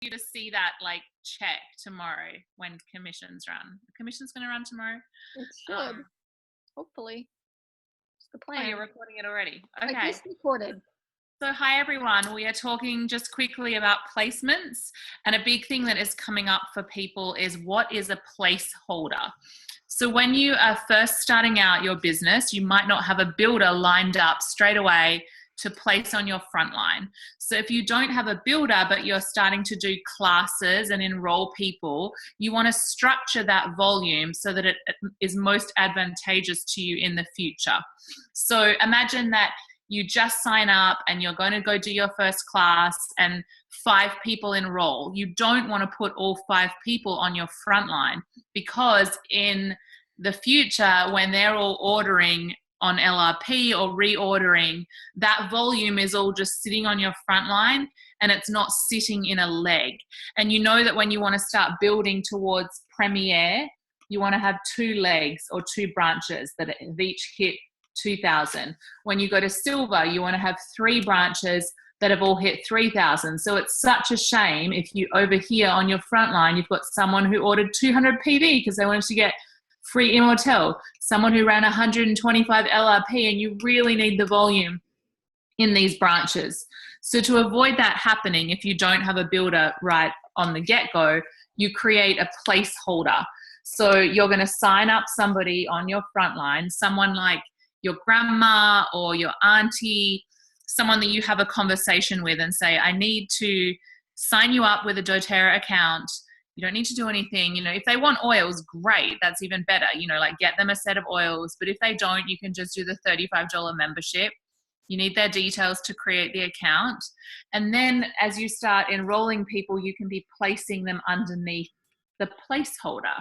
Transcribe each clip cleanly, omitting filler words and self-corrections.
you to see that like check tomorrow when commissions run. The commission's going to run tomorrow. It should, Um, hopefully. It's the oh, you're plan. recording it already. I Okay. just recorded. So, hi everyone. We are talking just quickly about placements, and a big thing that is coming up for people is what is a placeholder. So, when you are first starting out your business, you might not have a builder lined up straight away to place on your front line. So, if you don't have a builder, but you're starting to do classes and enroll people, you want to structure that volume so that it is most advantageous to you in the future. So, imagine that you just sign up and you're going to go do your first class and 5 people enroll. You don't want to put all 5 people on your front line, because in the future, when they're all ordering on LRP or reordering, that volume is all just sitting on your front line and it's not sitting in a leg. And you know that when you want to start building towards Premier, you want to have 2 legs or 2 branches that have each hit 2,000. When you go to silver, you want to have 3 branches that have all hit 3,000. So it's such a shame if you over here on your front line, you've got someone who ordered 200 PV because they wanted to get free Immortelle, someone who ran 125 LRP, and you really need the volume in these branches. So to avoid that happening, if you don't have a builder right on the get-go, you create a placeholder. So you're going to sign up somebody on your front line, someone like your grandma or your auntie, someone that you have a conversation with and say, I need to sign you up with a doTERRA account. You don't need to do anything. You know, if they want oils, great. That's even better. You know, like get them a set of oils. But if they don't, you can just do the $35 membership. You need their details to create the account. And then as you start enrolling people, you can be placing them underneath the placeholder.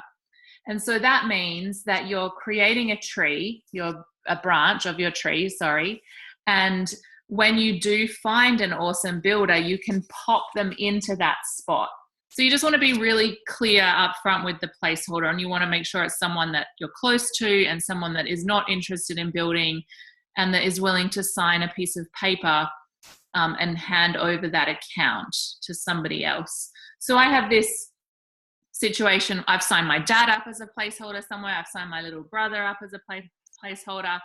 And so that means that you're creating a tree, a branch of your tree, sorry. And when you do find an awesome builder, you can pop them into that spot. So you just want to be really clear up front with the placeholder, and you want to make sure it's someone that you're close to and someone that is not interested in building and that is willing to sign a piece of paper and hand over that account to somebody else. So I have this situation. I've signed my dad up as a placeholder somewhere. I've signed my little brother up as a placeholder.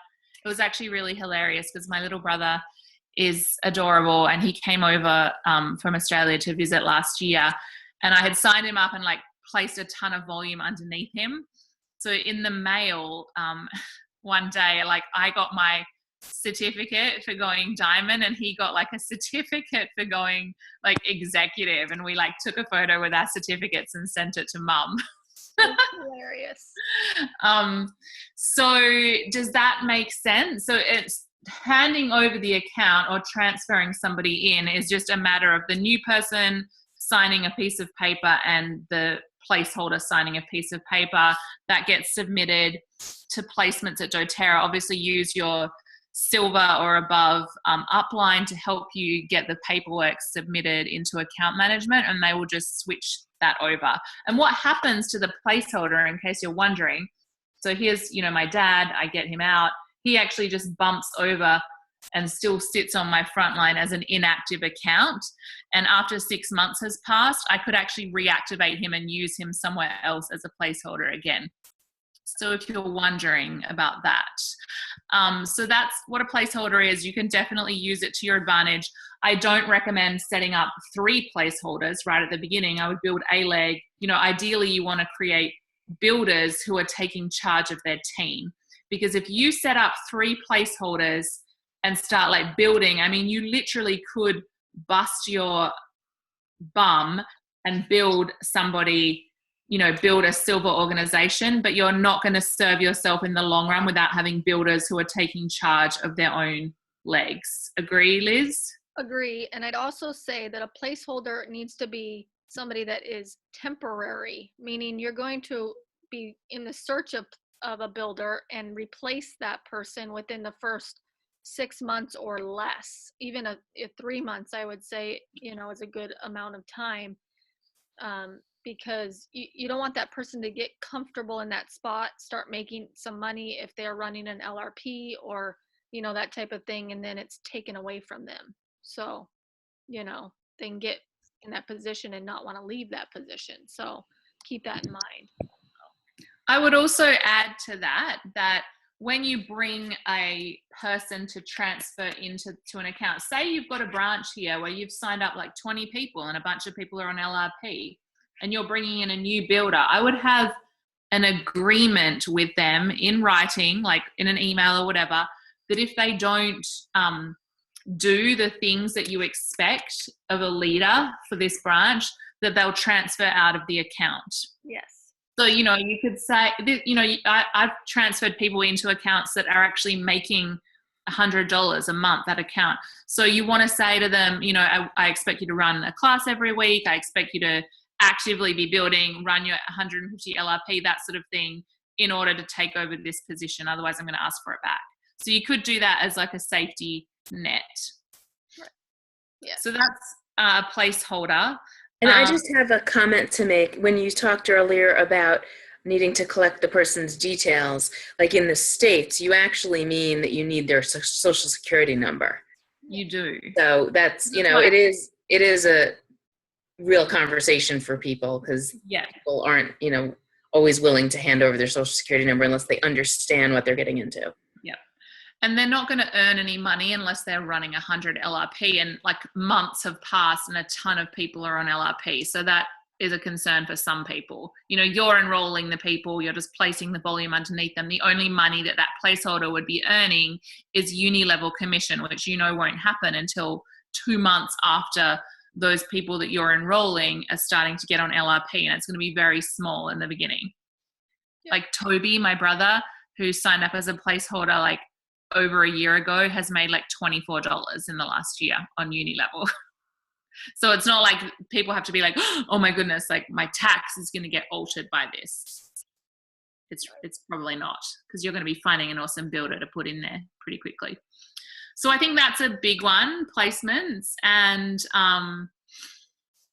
It was actually really hilarious because my little brother is adorable, and he came over from Australia to visit last year, and I had signed him up and like placed a ton of volume underneath him. So in the mail one day, like I got my certificate for going diamond and he got like a certificate for going like executive, and we like took a photo with our certificates and sent it to mum. That's hilarious. So does that make sense? So it's handing over the account or transferring somebody in is just a matter of the new person signing a piece of paper and the placeholder signing a piece of paper that gets submitted to placements at doTERRA. Obviously use your silver or above upline to help you get the paperwork submitted into account management, and they will just switch that over. And what happens to the placeholder, in case you're wondering, so here's, you know, my dad, I get him out, he actually just bumps over and still sits on my front line as an inactive account. And after 6 months has passed, I could actually reactivate him and use him somewhere else as a placeholder again. So if you're wondering about that. So that's what a placeholder is. You can definitely use it to your advantage. I don't recommend setting up 3 placeholders right at the beginning. I would build a leg. You know, ideally you want to create builders who are taking charge of their team. Because if you set up 3 placeholders and start like building, I mean, you literally could bust your bum and build somebody, you know, build a silver organization, but you're not going to serve yourself in the long run without having builders who are taking charge of their own legs. Agree, Liz? Agree. And I'd also say that a placeholder needs to be somebody that is temporary, meaning you're going to be in the search of a builder and replace that person within the first 6 months or less. Even a 3 months, I would say, you know, is a good amount of time. Because you don't want that person to get comfortable in that spot, start making some money if they're running an LRP or, you know, that type of thing, and then it's taken away from them. So, you know, they can get in that position and not want to leave that position. So keep that in mind. I would also add to that when you bring a person to transfer into an account, say you've got a branch here where you've signed up like 20 people and a bunch of people are on LRP, and you're bringing in a new builder, I would have an agreement with them in writing, like in an email or whatever, that if they don't do the things that you expect of a leader for this branch, that they'll transfer out of the account. Yes. So, you could say, I've transferred people into accounts that are actually making $100 a month, that account. So you want to say to them, I expect you to run a class every week. I expect you to actively be building, run your 150 LRP, that sort of thing, in order to take over this position. Otherwise, I'm going to ask for it back. So you could do that as like a safety net. Right. Yeah. So that's a placeholder. And I just have a comment to make. When you talked earlier about needing to collect the person's details, like in the States, you actually mean that you need their social security number. You do. So that's, it is a real conversation for people, because people aren't, always willing to hand over their social security number unless they understand what they're getting into. Yep. And they're not going to earn any money unless they're running 100 LRP, and like months have passed and a ton of people are on LRP. So that is a concern for some people. You're enrolling the people, you're just placing the volume underneath them. The only money that placeholder would be earning is uni level commission, which won't happen until 2 months after those people that you're enrolling are starting to get on LRP, and it's going to be very small in the beginning. Yep. Like Toby, my brother, who signed up as a placeholder like over a year ago, has made like $24 in the last year on uni level. So it's not like people have to be like, oh my goodness, like my tax is going to get altered by this. It's probably not, because you're going to be finding an awesome builder to put in there pretty quickly. So I think that's a big one, placements. And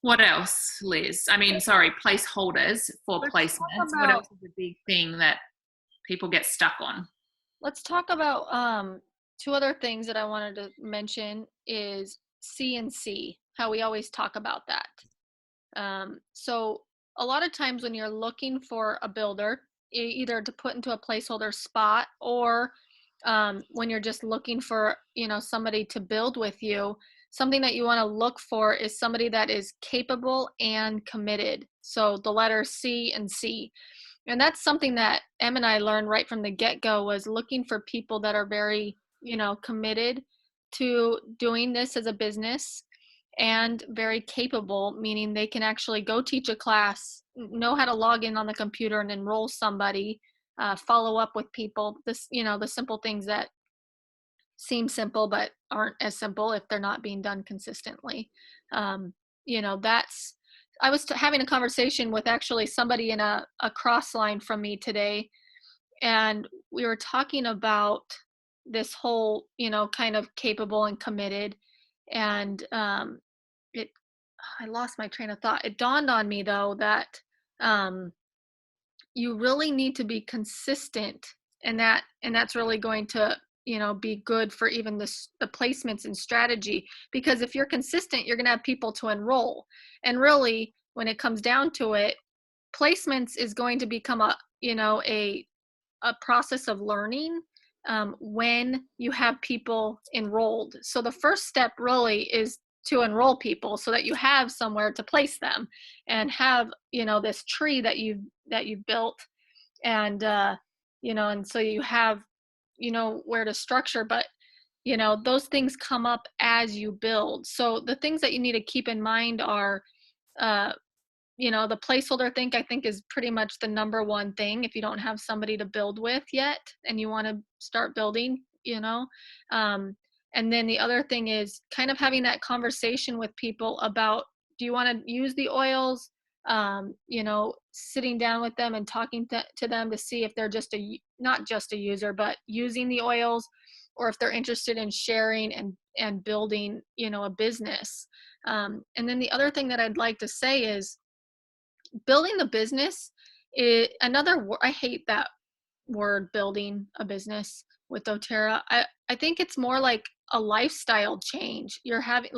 what else, Liz? Placeholders for placements. What else is a big thing that people get stuck on? Let's talk about two other things that I wanted to mention is CNC, how we always talk about that. So a lot of times when you're looking for a builder, either to put into a placeholder spot, or when you're just looking for, somebody to build with you, something that you want to look for is somebody that is capable and committed. So the letters C and C. And that's something that Em and I learned right from the get-go, was looking for people that are very, committed to doing this as a business, and very capable, meaning they can actually go teach a class, know how to log in on the computer and enroll somebody, follow up with people. This, the simple things that seem simple but aren't as simple if they're not being done consistently. I was having a conversation with actually somebody in a cross line from me today, and we were talking about this whole, kind of capable and committed. And I lost my train of thought. It dawned on me though that you really need to be consistent, and that's really going to, be good for even the placements and strategy, because if you're consistent, you're going to have people to enroll. And really, when it comes down to it, placements is going to become a process of learning when you have people enrolled. So the first step really is to enroll people so that you have somewhere to place them, and have, this tree that you've built, and and so you have, where to structure. But those things come up as you build. So the things that you need to keep in mind are the placeholder thing, I think, is pretty much the number one thing if you don't have somebody to build with yet and you want to start building. And then the other thing is kind of having that conversation with people about, do you want to use the oils? Sitting down with them and talking to them to see if they're not just a user, but using the oils, or if they're interested in sharing and building, a business. And then the other thing that I'd like to say is building the business is I hate that word, building a business with doTERRA. I think it's more like a lifestyle change. You're having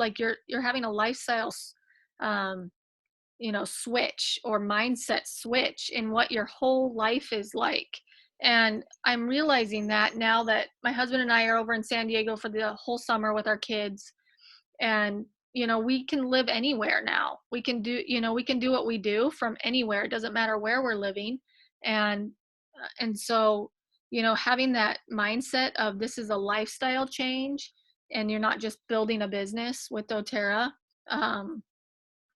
a lifestyle switch or mindset switch in what your whole life is like. And I'm realizing that now that my husband and I are over in San Diego for the whole summer with our kids. And, we can live anywhere now. We can do what we do from anywhere. It doesn't matter where we're living. And so, having that mindset of this is a lifestyle change and you're not just building a business with doTERRA,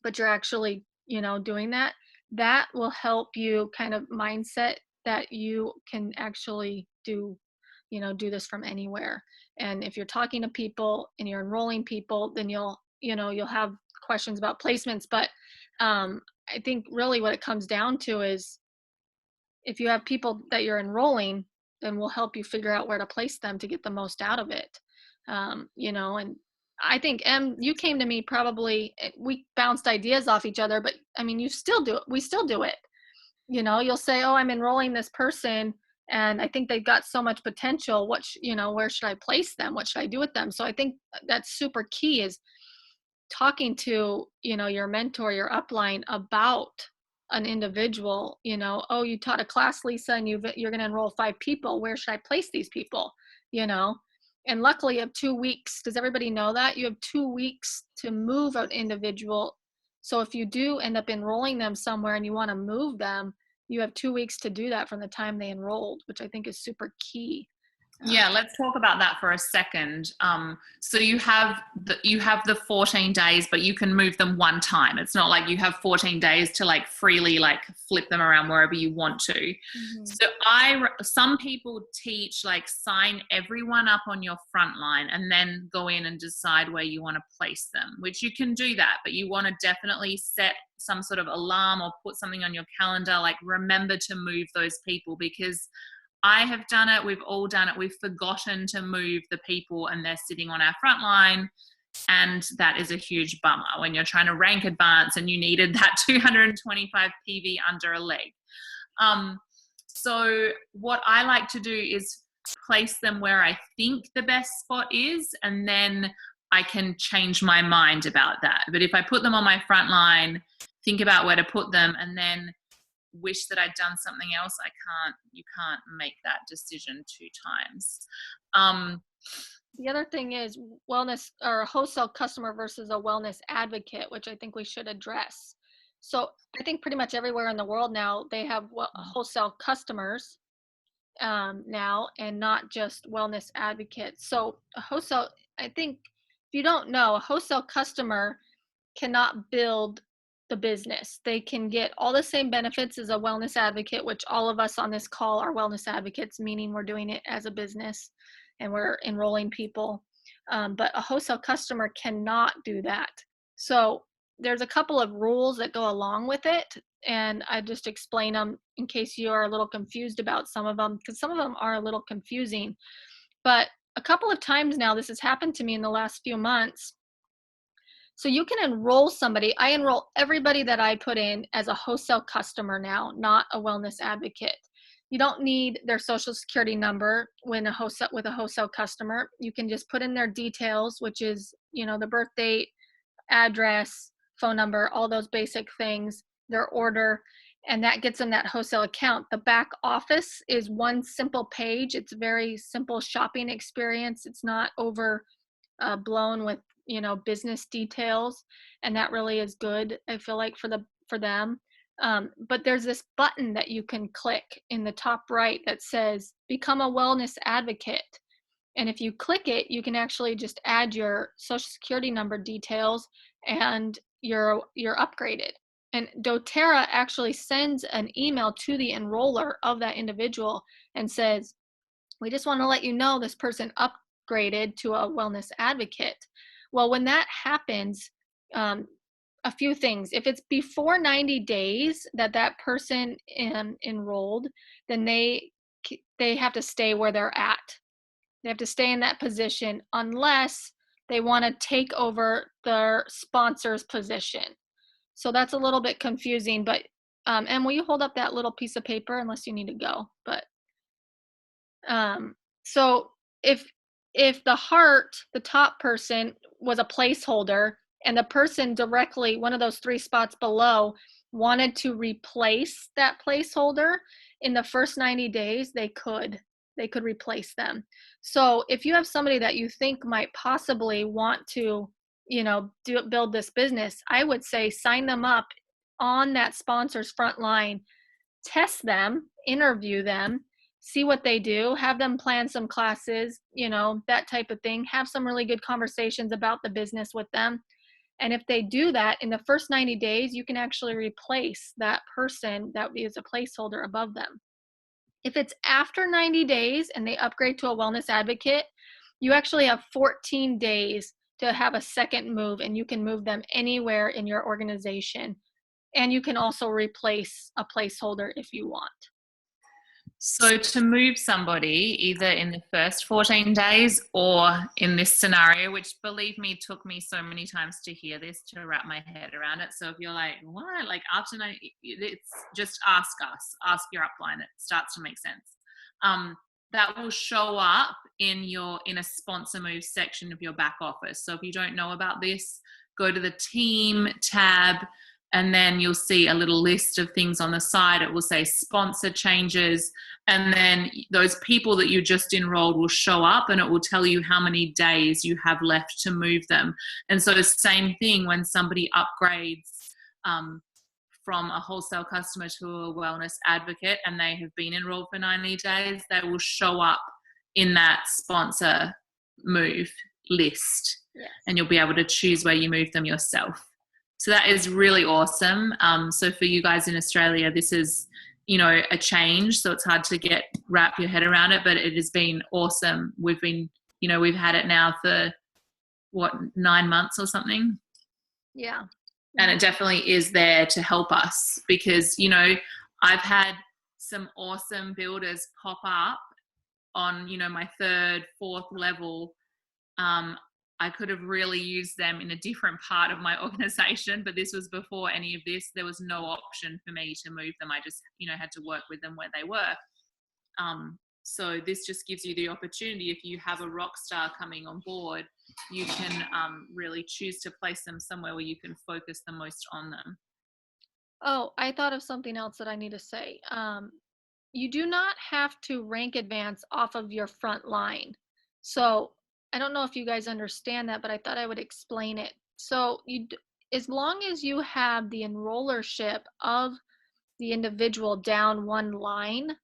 but you're actually, doing that will help you kind of mindset that you can actually do this from anywhere. And if you're talking to people and you're enrolling people, then you'll have questions about placements. But I think really what it comes down to is if you have people that you're enrolling, then we'll help you figure out where to place them to get the most out of it. And I think, you came to me probably, we bounced ideas off each other, but I mean, you still do it. We still do it. You'll say, oh, I'm enrolling this person and I think they've got so much potential. Where should I place them? What should I do with them? So I think that's super key is talking to, your mentor, your upline about an individual. Oh, you taught a class, Lisa, and you're going to enroll 5 people. Where should I place these people? And luckily you have 2 weeks. Does everybody know that? You have 2 weeks to move an individual. So if you do end up enrolling them somewhere and you want to move them, you have 2 weeks to do that from the time they enrolled, which I think is super key. Yeah, let's talk about that for a second. So you have the 14 days, but you can move them one time. It's not like you have 14 days to like freely like flip them around wherever you want to. Mm-hmm. So some people teach like sign everyone up on your front line and then go in and decide where you want to place them, which you can do that, but you want to definitely set some sort of alarm or put something on your calendar, like remember to move those people, because I have done it. We've all done it. We've forgotten to move the people and they're sitting on our front line. And that is a huge bummer when you're trying to rank advance and you needed that 225 PV under a leg. So what I like to do is place them where I think the best spot is, and then I can change my mind about that. But if I put them on my front line, think about where to put them, and then wish that I'd done something else, you can't make that decision 2 times. The other thing is wellness or a wholesale customer versus a wellness advocate, which I think we should address. So I think pretty much everywhere in the world now they have wholesale customers now, and not just wellness advocates. So a wholesale, I think if you don't know, a wholesale customer cannot build the business. They can get all the same benefits as a wellness advocate, which all of us on this call are wellness advocates, meaning we're doing it as a business and we're enrolling people. But a wholesale customer cannot do that. So there's a couple of rules that go along with it, and I just explain them in case you are a little confused about some of them, because some of them are a little confusing. But a couple of times now, this has happened to me in the last few months. So you can enroll somebody. I enroll everybody that I put in as a wholesale customer now, not a wellness advocate. You don't need their social security number with a wholesale customer. You can just put in their details, which is, the birth date, address, phone number, all those basic things, their order, and that gets them that wholesale account. The back office is one simple page. It's a very simple shopping experience. It's not blown with business details, and that really is good, I feel like, for them. But there's this button that you can click in the top right that says become a wellness advocate, and if you click it, you can actually just add your social security number details and you're upgraded. And doTERRA actually sends an email to the enroller of that individual and says, we just want to let you know this person upgraded to a wellness advocate. Well, when that happens, a few things. If it's before 90 days that person enrolled, then they have to stay where they're at. They have to stay in that position unless they want to take over their sponsor's position. So that's a little bit confusing, but and will you hold up that little piece of paper unless you need to go? But so if the top person was a placeholder and the person directly, one of those 3 spots below, wanted to replace that placeholder in the first 90 days, they could replace them. So if you have somebody that you think might possibly want to, build this business, I would say sign them up on that sponsor's front line, test them, interview them, see what they do, have them plan some classes, that type of thing, have some really good conversations about the business with them. And if they do that in the first 90 days, you can actually replace that person that is a placeholder above them. If it's after 90 days and they upgrade to a wellness advocate, you actually have 14 days to have a second move, and you can move them anywhere in your organization. And you can also replace a placeholder if you want. So to move somebody either in the first 14 days or in this scenario, which believe me, took me so many times to hear this, to wrap my head around it. So if you're like, what? Like after 90, it's just ask your upline. It starts to make sense. That will show up in a sponsor move section of your back office. So if you don't know about this, go to the team tab, and then you'll see a little list of things on the side. It will say sponsor changes, and then those people that you just enrolled will show up, and it will tell you how many days you have left to move them. And so the same thing when somebody upgrades from a wholesale customer to a wellness advocate and they have been enrolled for 90 days, they will show up in that sponsor move list. Yes. And you'll be able to choose where you move them yourself. So that is really awesome. So for you guys in Australia, this is, a change. So it's hard to wrap your head around it, but it has been awesome. We've had it now for 9 months or something. Yeah. And it definitely is there to help us because, I've had some awesome builders pop up on, my 3rd, 4th level. I could have really used them in a different part of my organization, but this was before any of this. There was no option for me to move them. I just, had to work with them where they were. So this just gives you the opportunity. If you have a rock star coming on board, you can really choose to place them somewhere where you can focus the most on them. Oh, I thought of something else that I need to say. You do not have to rank advance off of your front line. So I don't know if you guys understand that, but I thought I would explain it. So as long as you have the enrollership of the individual down one line,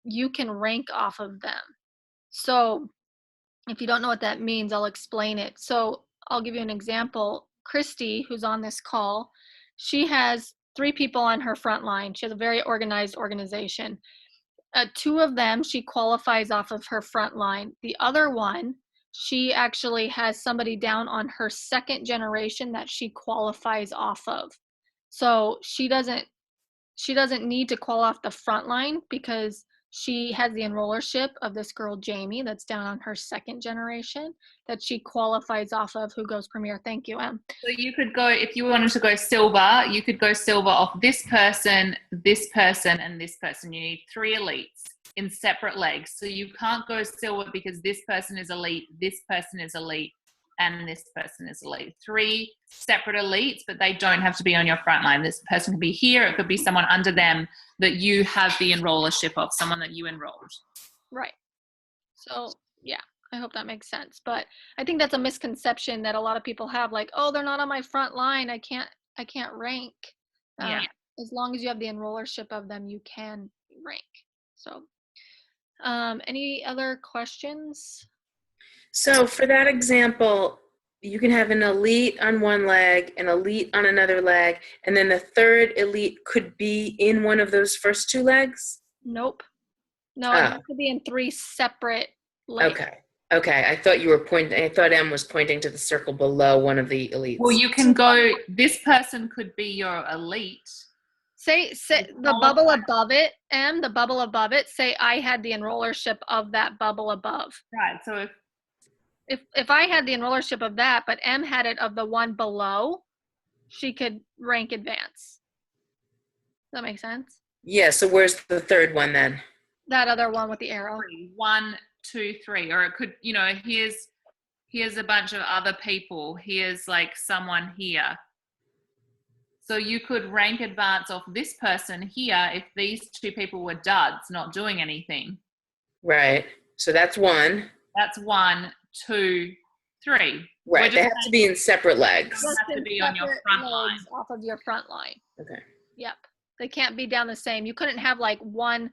you can rank off of them. So if you don't know what that means, I'll explain it. So I'll give you an example. Christy, who's on this call, she has 3 people on her front line. She has a very organized organization. 2 of them, she qualifies off of her front line. The other one, she actually has somebody down on her 2nd generation that she qualifies off of. So she doesn't need to call off the front line because she has the enrollership of this girl, Jamie, that's down on her 2nd generation that she qualifies off of, who goes Premier. Thank you, Em. So you could go, if you wanted to go silver, you could go silver off this person, and this person. You need 3 elites in separate legs. So you can't go silver because this person is elite, this person is elite, and this person is elite. 3 separate elites, but they don't have to be on your front line. This person could be here. It could be someone under them that you have the enrollership of, someone that you enrolled. Right. So, yeah, I hope that makes sense. But I think that's a misconception that a lot of people have, like, oh, they're not on my front line. I can't rank. Yeah. As long as you have the enrollership of them, you can rank. So, any other questions? So for that example, you can have an elite on one leg, an elite on another leg, and then the 3rd elite could be in one of those first 2 legs? Nope. No, it has to be in 3 separate legs. Okay. I thought Em was pointing to the circle below one of the elites. Well, you can go, this person could be your elite. Say the bubble above it, Em, the bubble above it, say I had the enrollership of that bubble above. Right. So if I had the enrollership of that, but Em had it of the one below, she could rank advance. Does that make sense? Yeah, so where's the 3rd one then? That other one with the arrow. 1, 2, 3. Or it could, here's a bunch of other people, here's like someone here. So you could rank advance off this person here if these two people were duds, not doing anything. Right. So that's one. That's 1, 2, 3. Right. They have to be in separate legs. They have to be on your front line. Off of your front line. Okay. Yep. They can't be down the same. You couldn't have like one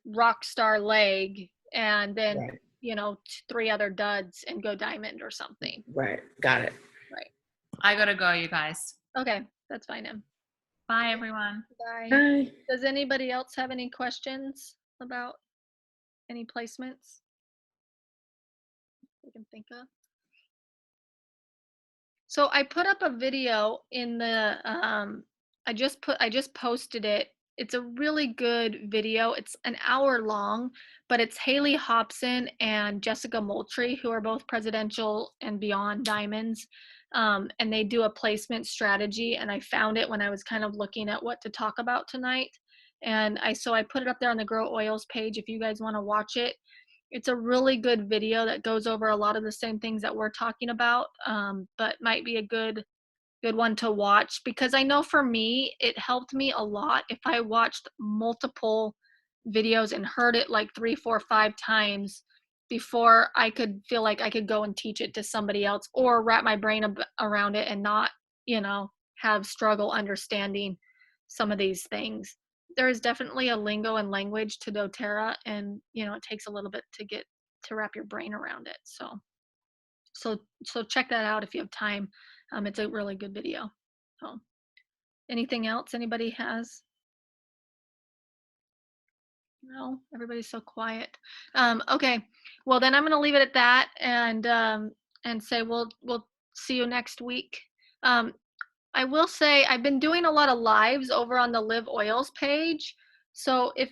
rock star leg and then, Right. you know, 3 other duds and go diamond or something. Right. Got it. Right. I gotta go, you guys. Okay. That's fine, Em. Bye, everyone. Bye. Bye. Does anybody else have any questions about any placements we can think of? So I put up a video in the, I just posted it. It's a really good video. It's an hour long, but it's Haley Hobson and Jessica Moultrie, who are both presidential and beyond diamonds. And they do a placement strategy, and I found it when I was kind of looking at what to talk about tonight. And so I put it up there on the Grow Oils page if you guys want to watch it. It's a really good video that goes over a lot of the same things that we're talking about, but might be a good one to watch, because I know for me, it helped me a lot if I watched multiple videos and heard it like 3, 4, 5 times before I could feel like I could go and teach it to somebody else or wrap my brain around it and not, you know, have struggle understanding some of these things. There is definitely a lingo and language to doTERRA, and you know, it takes a little bit to get to wrap your brain around it. So check that out if you have time. It's a really good video. So anything else anybody has? No, everybody's so quiet. Okay, well then I'm gonna leave it at that and say we'll see you next week. I will say I've been doing a lot of lives over on the Live Oils page. So if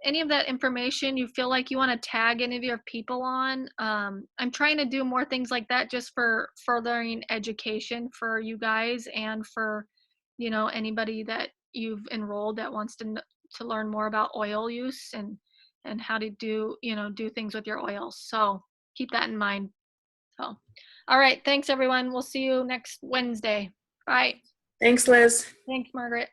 any of that information you feel like you want to tag any of your people on, I'm trying to do more things like that just for furthering education for you guys and for, you know, anybody that you've enrolled that wants to learn more about oil use and how to do, you know, do things with your oils. So keep that in mind. So, all right. Thanks everyone. We'll see you next Wednesday. Bye. Thanks, Liz. Thanks, Margaret.